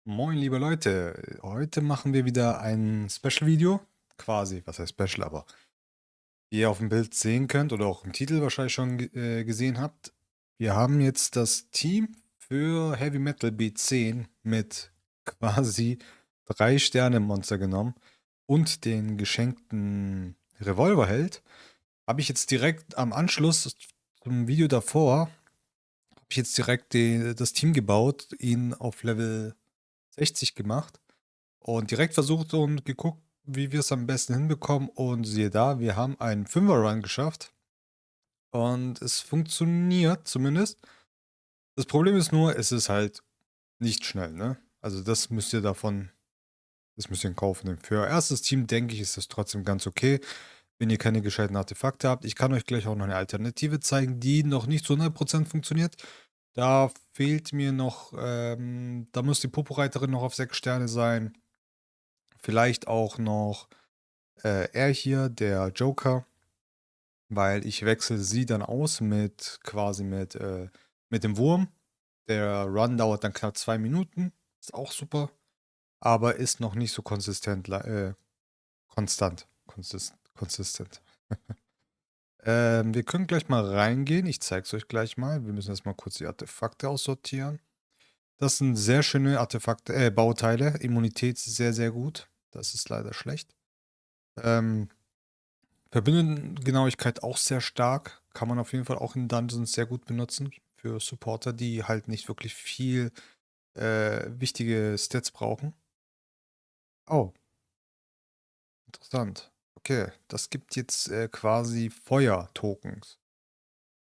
Moin, liebe Leute. Heute machen wir wieder ein Special-Video. Quasi, was heißt Special, aber wie ihr auf dem Bild sehen könnt oder auch im Titel wahrscheinlich schon gesehen habt. Wir haben jetzt das Team für Heavy Metal B10 mit quasi 3 Sterne Monster genommen und den geschenkten Revolverheld. Habe ich jetzt direkt am Anschluss zum Video davor, habe ich jetzt direkt das Team gebaut, ihn auf Level 60 gemacht. Und direkt versucht und geguckt, wie wir es am besten hinbekommen. Und siehe da, wir haben einen Fünfer-Run geschafft. Und es funktioniert zumindest. Das Problem ist nur, es ist halt nicht schnell, ne? Also das müsst ihr in Kauf nehmen. Für euer erstes Team, denke ich, ist das trotzdem ganz okay, wenn ihr keine gescheiten Artefakte habt. Ich kann euch gleich auch noch eine Alternative zeigen, die noch nicht zu 100% funktioniert. Da fehlt mir noch, da muss die Popo-Reiterin noch auf 6 Sterne sein. Vielleicht auch noch er hier, der Joker, weil ich wechsle sie dann aus mit quasi mit dem Wurm. Der Run dauert dann knapp 2 Minuten, ist auch super, aber ist noch nicht so konsistent. Wir können gleich mal reingehen. Ich zeige es euch gleich mal. Wir müssen erstmal kurz die Artefakte aussortieren. Das sind sehr schöne Bauteile. Immunität ist sehr, sehr gut. Das ist leider schlecht. Ähm, Verbündentengenauigkeit auch sehr stark. Kann man auf jeden Fall auch in Dungeons sehr gut benutzen. Für Supporter, die halt nicht wirklich viel wichtige Stats brauchen. Oh, interessant. Okay, das gibt jetzt quasi Feuer-Tokens.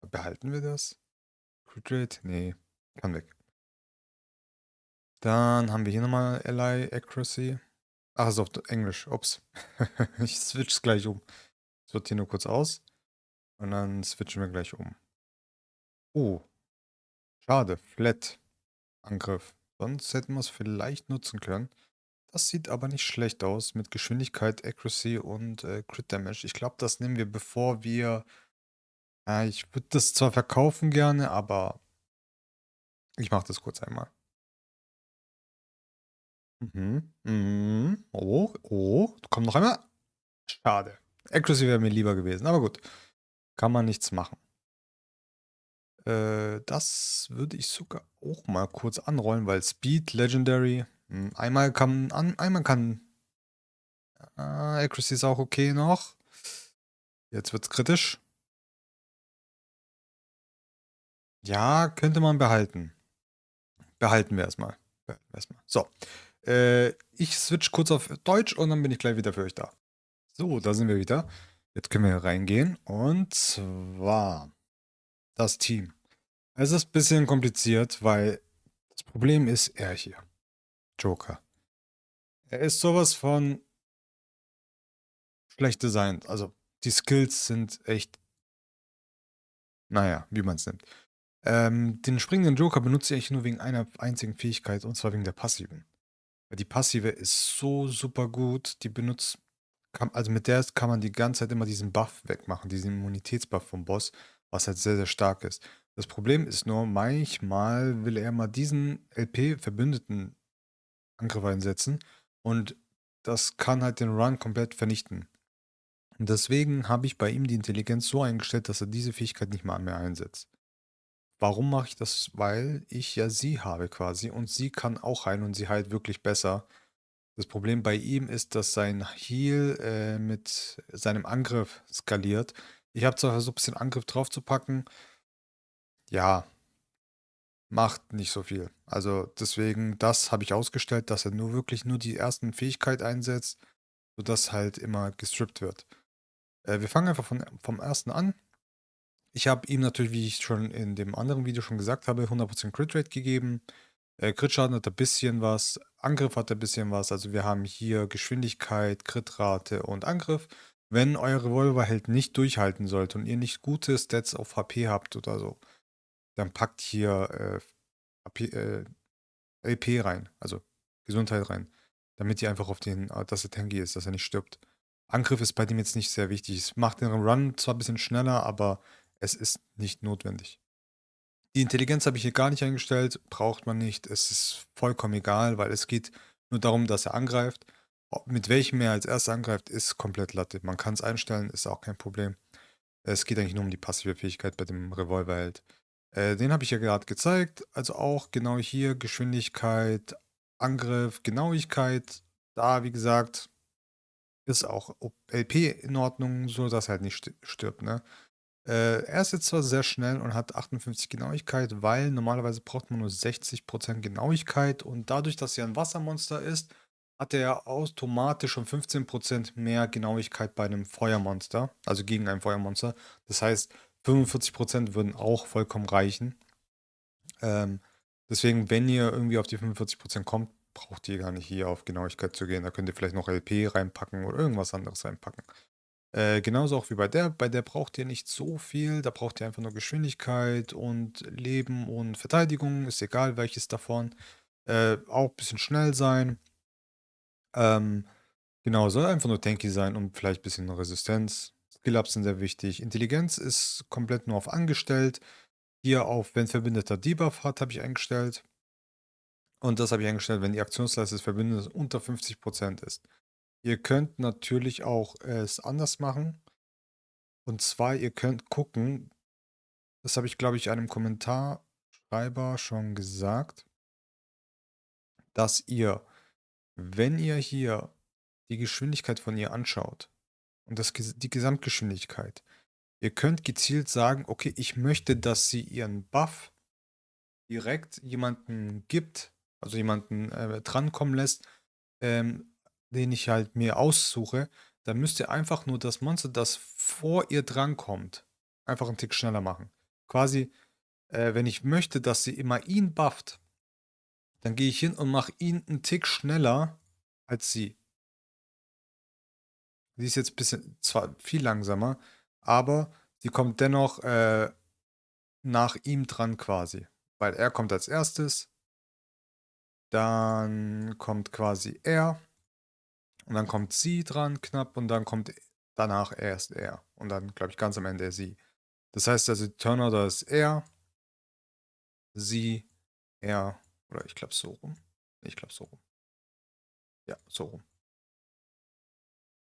Behalten wir das? Crit Rate? Nee, kann weg. Dann haben wir hier nochmal Ally Accuracy. Ach, ist auf Englisch. Ups. Ich switch's gleich um. Sortiere nur kurz aus. Und dann switchen wir gleich um. Oh, schade. Flat. Angriff. Sonst hätten wir es vielleicht nutzen können. Das sieht aber nicht schlecht aus mit Geschwindigkeit, Accuracy und Crit Damage. Ich glaube, das nehmen wir, bevor wir. Ich würde das zwar verkaufen gerne, aber ich mache das kurz einmal. Mhm. Mhm. Oh, oh. Komm noch einmal. Schade. Accuracy wäre mir lieber gewesen, aber gut. Kann man nichts machen. Das würde ich sogar auch mal kurz anrollen, weil Speed, Legendary. Einmal kann Accuracy ist auch okay noch. Jetzt wird's kritisch. Ja, könnte man behalten. Behalten wir erstmal. Behalten wir erstmal. So. Ich switch kurz auf Deutsch und dann bin ich gleich wieder für euch da. So, da sind wir wieder. Jetzt können wir reingehen. Und zwar das Team. Es ist ein bisschen kompliziert, weil das Problem ist er hier. Joker. Er ist sowas von schlecht designt. Also, die Skills sind echt, naja, wie man es nimmt. Den springenden Joker benutze ich eigentlich nur wegen einer einzigen Fähigkeit, und zwar wegen der passiven. Weil die passive ist so super gut, also mit der kann man die ganze Zeit immer diesen Buff wegmachen, diesen Immunitätsbuff vom Boss, was halt sehr, sehr stark ist. Das Problem ist nur, manchmal will er mal diesen LP-Verbündeten Angriff einsetzen und das kann halt den Run komplett vernichten. Und deswegen habe ich bei ihm die Intelligenz so eingestellt, dass er diese Fähigkeit nicht mal mehr einsetzt. Warum mache ich das? Weil ich ja sie habe quasi und sie kann auch heilen und sie heilt wirklich besser. Das Problem bei ihm ist, dass sein Heal mit seinem Angriff skaliert. Ich habe zwar versucht, ein bisschen Angriff draufzupacken. Ja, macht nicht so viel. Also deswegen, das habe ich ausgestellt, dass er wirklich nur die ersten Fähigkeit einsetzt, sodass halt immer gestrippt wird. Wir fangen einfach vom ersten an. Ich habe ihm natürlich, wie ich schon in dem anderen Video schon gesagt habe, 100% Crit Rate gegeben. Crit-Schaden hat ein bisschen was, Angriff hat ein bisschen was. Also wir haben hier Geschwindigkeit, Crit-Rate und Angriff. Wenn euer Revolverheld nicht durchhalten sollte und ihr nicht gute Stats auf HP habt oder so, dann packt hier HP, LP rein, also Gesundheit rein, damit ihr einfach dass er tanky ist, dass er nicht stirbt. Angriff ist bei dem jetzt nicht sehr wichtig. Es macht den Run zwar ein bisschen schneller, aber es ist nicht notwendig. Die Intelligenz habe ich hier gar nicht eingestellt, braucht man nicht. Es ist vollkommen egal, weil es geht nur darum, dass er angreift. Mit welchem er als Erstes angreift, ist komplett Latte. Man kann es einstellen, ist auch kein Problem. Es geht eigentlich nur um die passive Fähigkeit bei dem Revolverheld. Den habe ich ja gerade gezeigt. Also auch genau hier Geschwindigkeit, Angriff, Genauigkeit. Da, wie gesagt, ist auch LP in Ordnung, so dass er halt nicht stirbt, ne? Er ist jetzt zwar sehr schnell und hat 58 Genauigkeit, weil normalerweise braucht man nur 60% Genauigkeit und dadurch, dass er ein Wassermonster ist, hat er automatisch schon 15% mehr Genauigkeit bei einem Feuermonster, also gegen ein Feuermonster. Das heißt, 45% würden auch vollkommen reichen. Ähm, Deswegen, wenn ihr irgendwie auf die 45% kommt, braucht ihr gar nicht hier auf Genauigkeit zu gehen. Da könnt ihr vielleicht noch LP reinpacken oder irgendwas anderes reinpacken. Genauso auch wie bei der. Bei der braucht ihr nicht so viel. Da braucht ihr einfach nur Geschwindigkeit und Leben und Verteidigung. Ist egal, welches davon. Auch ein bisschen schnell sein. Ähm, genau, soll einfach nur tanky sein und vielleicht ein bisschen Resistenz. Skill-Ups sind sehr wichtig. Intelligenz ist komplett nur auf angestellt. Hier auf, wenn Verbündeter Debuff hat, habe ich eingestellt. Und das habe ich eingestellt, wenn die Aktionsleiste des Verbündeten unter 50% ist. Ihr könnt natürlich auch es anders machen. Und zwar, ihr könnt gucken, das habe ich, glaube ich, einem Kommentarschreiber schon gesagt, dass ihr, wenn ihr hier die Geschwindigkeit von ihr anschaut und die Gesamtgeschwindigkeit, ihr könnt gezielt sagen, okay, ich möchte, dass sie ihren Buff direkt jemanden gibt, also jemanden drankommen lässt, ähm, den ich halt mir aussuche, dann müsst ihr einfach nur das Monster, das vor ihr drankommt, einfach einen Tick schneller machen. Quasi, wenn ich möchte, dass sie immer ihn bufft, dann gehe ich hin und mache ihn einen Tick schneller als sie. Sie ist jetzt ein bisschen, zwar viel langsamer, aber sie kommt dennoch nach ihm dran quasi. Weil er kommt als erstes, dann kommt quasi er und dann kommt sie dran knapp und dann kommt danach erst er. Und dann, glaube ich, ganz am Ende sie. Das heißt also, Turnorder ist er, sie, er, oder ich glaube so rum. Ich glaube so rum. Ja, so rum.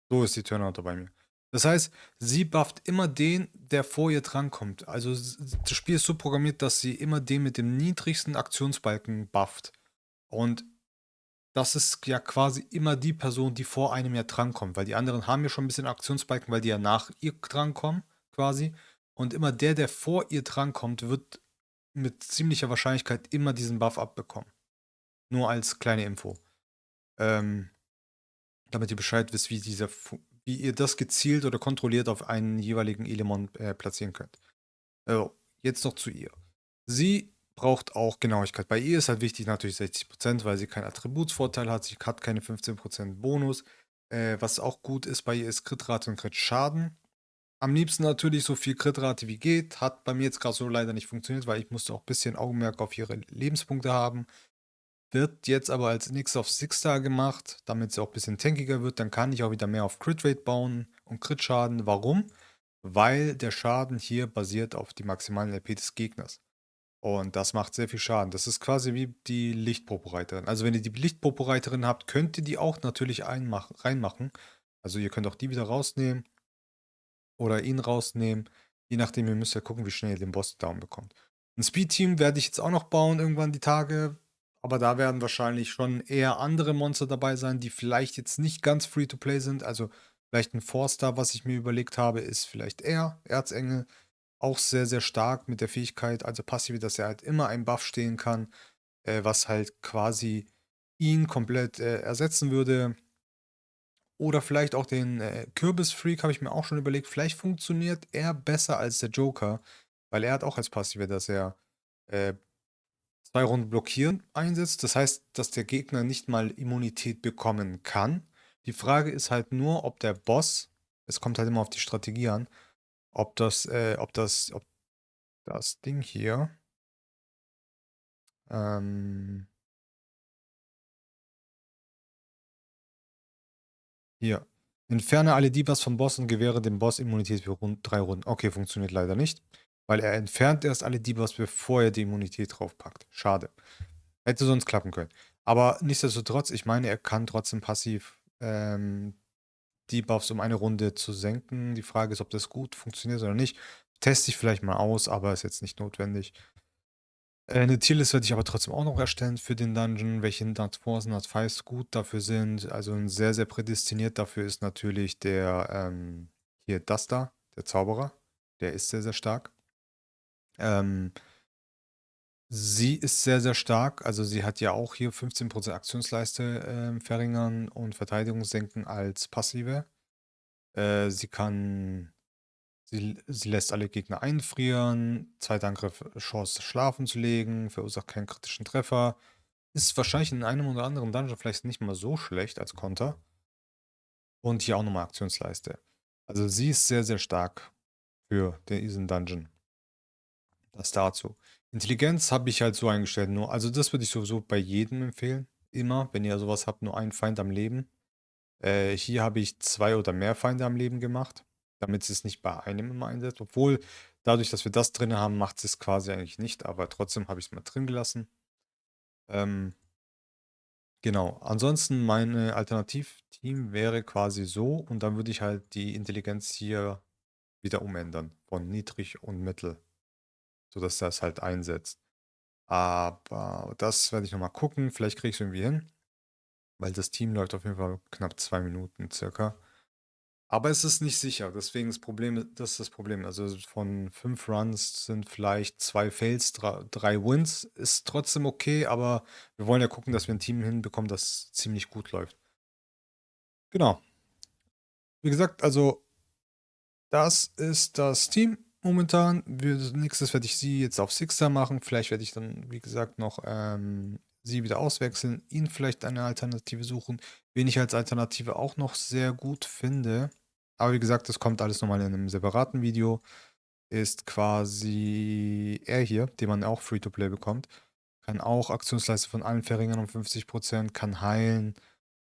So ist die Turnorder bei mir. Das heißt, sie bufft immer den, der vor ihr drankommt. Also das Spiel ist so programmiert, dass sie immer den mit dem niedrigsten Aktionsbalken bufft. Und das ist ja quasi immer die Person, die vor einem ja drankommt, weil die anderen haben ja schon ein bisschen Aktionsbalken, weil die ja nach ihr drankommen, quasi. Und immer der, der vor ihr drankommt, wird mit ziemlicher Wahrscheinlichkeit immer diesen Buff abbekommen. Nur als kleine Info. Ähm, Damit ihr Bescheid wisst, wie ihr das gezielt oder kontrolliert auf einen jeweiligen Element platzieren könnt. Jetzt noch zu ihr. Sie braucht auch Genauigkeit. Bei ihr ist halt wichtig natürlich 60%, weil sie keinen Attributsvorteil hat. Sie hat keine 15% Bonus. Was auch gut ist bei ihr ist Critrate und Crit-Schaden. Am liebsten natürlich so viel Critrate wie geht. Hat bei mir jetzt gerade so leider nicht funktioniert, weil ich musste auch ein bisschen Augenmerk auf ihre Lebenspunkte haben. Wird jetzt aber als nächstes auf Six-Star gemacht, damit sie auch ein bisschen tankiger wird. Dann kann ich auch wieder mehr auf Crit-Rate bauen und Crit-Schaden. Warum? Weil der Schaden hier basiert auf die maximalen LP des Gegners. Und das macht sehr viel Schaden. Das ist quasi wie die Lichtpurpurreiterin. Also wenn ihr die Lichtpurpurreiterin habt, könnt ihr die auch natürlich reinmachen. Also ihr könnt auch die wieder rausnehmen oder ihn rausnehmen. Je nachdem, ihr müsst ja gucken, wie schnell ihr den Boss down bekommt. Ein Speed-Team werde ich jetzt auch noch bauen, irgendwann die Tage. Aber da werden wahrscheinlich schon eher andere Monster dabei sein, die vielleicht jetzt nicht ganz free-to-play sind. Also vielleicht ein Four-Star, was ich mir überlegt habe, ist vielleicht er, Erzengel. Auch sehr, sehr stark mit der Fähigkeit, also passiv, dass er halt immer ein Buff stehen kann, was halt quasi ihn komplett ersetzen würde. Oder vielleicht auch den Kürbis-Freak habe ich mir auch schon überlegt. Vielleicht funktioniert er besser als der Joker, weil er hat auch als Passive, dass er äh, 2 Runden blockieren einsetzt. Das heißt, dass der Gegner nicht mal Immunität bekommen kann. Die Frage ist halt nur, ob der Boss, es kommt halt immer auf die Strategie an, ob das Ding hier, ähm, hier. Entferne alle Debuffs von Boss und gewähre dem Boss Immunität für 3 Runden. Okay, funktioniert leider nicht. weil er entfernt erst alle Debuffs, bevor er die Immunität draufpackt. Schade. Hätte sonst klappen können. Aber nichtsdestotrotz, ich meine, er kann trotzdem passiv Debuffs um eine Runde zu senken. Die Frage ist, ob das gut funktioniert oder nicht. Teste ich vielleicht mal aus, aber ist jetzt nicht notwendig. 'Ne Tierlist werde ich aber trotzdem auch noch erstellen für den Dungeon, welche Nat 4s, Nat 5s gut dafür sind. Also 'n sehr prädestiniert dafür ist natürlich der, hier das da, der Zauberer. Der ist sehr stark. Ähm, sie ist sehr stark. Also, sie hat ja auch hier 15% Aktionsleiste, verringern und Verteidigung senken als Passive. Sie kann sie lässt alle Gegner einfrieren, Zweitangriff Chance schlafen zu legen, verursacht keinen kritischen Treffer. Ist wahrscheinlich in einem oder anderen Dungeon vielleicht nicht mal so schlecht als Konter. Und hier auch nochmal Aktionsleiste. Also sie ist sehr stark für diesen Dungeon. Das dazu. Intelligenz habe ich halt so eingestellt, nur, also das würde ich sowieso bei jedem empfehlen. Immer, wenn ihr sowas habt, nur einen Feind am Leben. Hier habe ich 2 oder mehr Feinde am Leben gemacht, damit es nicht bei einem immer einsetzt. Obwohl, dadurch, dass wir das drin haben, macht es quasi eigentlich nicht, aber trotzdem habe ich es mal drin gelassen. Ähm, genau. Ansonsten meine Alternativteam wäre quasi so und dann würde ich halt die Intelligenz hier wieder umändern von niedrig und mittel, sodass das halt einsetzt. Aber das werde ich noch mal gucken. Vielleicht kriege ich es irgendwie hin, weil das Team läuft auf jeden Fall knapp 2 Minuten circa. Aber es ist nicht sicher, deswegen das ist das Problem. Also, von 5 Runs sind vielleicht 2 Fails, 3 Wins. Ist trotzdem okay, aber wir wollen ja gucken, dass wir ein Team hinbekommen, das ziemlich gut läuft. Genau. Wie gesagt, also, das ist das Team momentan. Nächstes werde ich sie jetzt auf Sixer machen. Vielleicht werde ich dann, wie gesagt, noch, sie wieder auswechseln, ihn vielleicht eine Alternative suchen. Wen ich als Alternative auch noch sehr gut finde, aber wie gesagt, das kommt alles noch mal in einem separaten Video, ist quasi er hier, den man auch Free to Play bekommt. Kann auch Aktionsleiste von allen verringern um 50%, kann heilen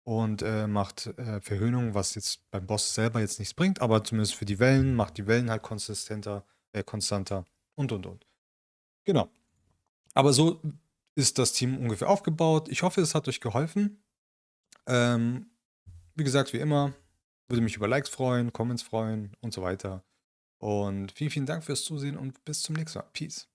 und, macht, Verhöhnung, was jetzt beim Boss selber jetzt nichts bringt, aber zumindest für die Wellen, macht die Wellen halt konstanter und. Genau. Aber so ist das Team ungefähr aufgebaut. Ich hoffe, es hat euch geholfen. Ähm, wie gesagt, wie immer, würde mich über Likes freuen, Comments freuen und so weiter. Und vielen Dank fürs Zusehen und bis zum nächsten Mal. Peace.